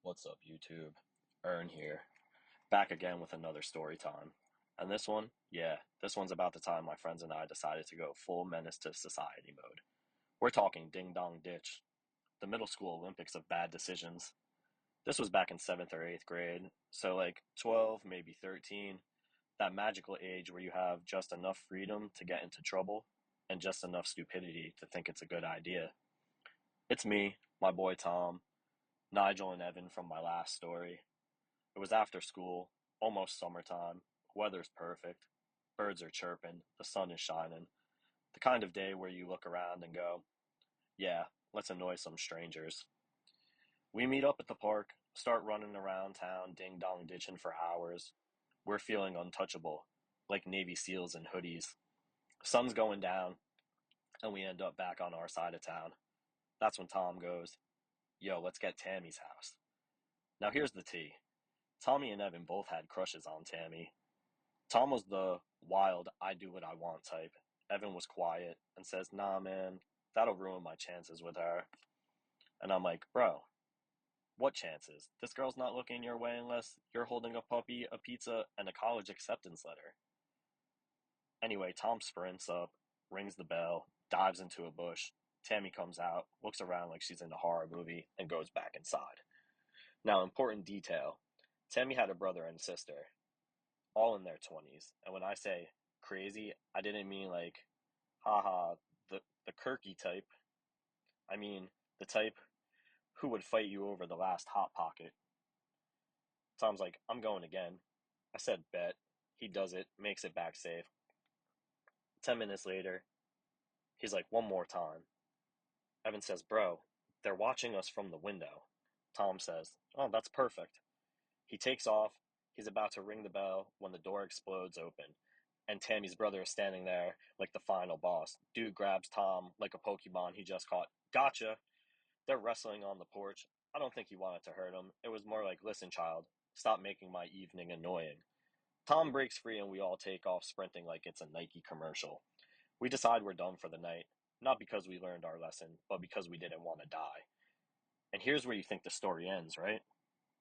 What's up, YouTube? Ern here, back again with another story time. And this one, this one's about the time my friends and I decided to go full menace to society mode. We're talking Ding Dong Ditch, the middle school Olympics of bad decisions. This was back in 7th or 8th grade, so like 12, maybe 13, that magical age where you have just enough freedom to get into trouble and just enough stupidity to think it's a good idea. It's me, my boy Tom, Nigel, and Evan from my last story. It was after school, almost summertime. Weather's perfect. Birds are chirping. The sun is shining. The kind of day where you look around and go, yeah, let's annoy some strangers. We meet up at the park, start running around town, ding dong ditching for hours. We're feeling untouchable, like Navy SEALs in hoodies. Sun's going down, and we end up back on our side of town. That's when Tom goes, yo, let's get Tammy's house. Now here's the tea. Tommy and Evan both had crushes on Tammy. Tom was the wild, I do what I want type. Evan was quiet and says, nah, man, that'll ruin my chances with her. And I'm like, bro, what chances? This girl's not looking your way unless you're holding a puppy, a pizza, and a college acceptance letter. Anyway, Tom sprints up, rings the bell, dives into a bush. Tammy comes out, looks around like she's in a horror movie, and goes back inside. Now, important detail. Tammy had a brother and sister, all in their 20s. And when I say crazy, I didn't mean like, haha, the Kirky type. I mean the type who would fight you over the last Hot Pocket. Tom's like, I'm going again. I said, bet. He does it, makes it back safe. 10 minutes later, he's like, one more time. Evan says, bro, they're watching us from the window. Tom says, oh, that's perfect. He takes off. He's about to ring the bell when the door explodes open. And Tammy's brother is standing there like the final boss. Dude grabs Tom like a Pokemon he just caught. Gotcha! They're wrestling on the porch. I don't think he wanted to hurt him. It was more like, listen, child, stop making my evening annoying. Tom breaks free and we all take off sprinting like it's a Nike commercial. We decide we're done for the night, not because we learned our lesson, but because we didn't want to die. And here's where you think the story ends, right?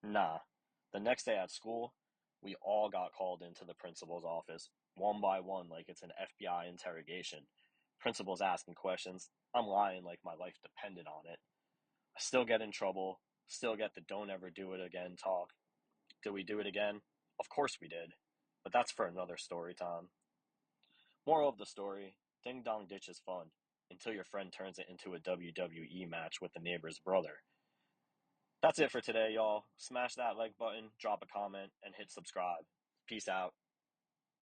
Nah. The next day at school, we all got called into the principal's office, one by one, like it's an FBI interrogation. Principal's asking questions. I'm lying like my life depended on it. I still get in trouble, still get the don't ever do it again talk. Did we do it again? Of course we did. But that's for another story time. Moral of the story, Ding Dong Ditch is fun until your friend turns it into a WWE match with the neighbor's brother. That's it for today, y'all. Smash that like button, drop a comment, and hit subscribe. Peace out.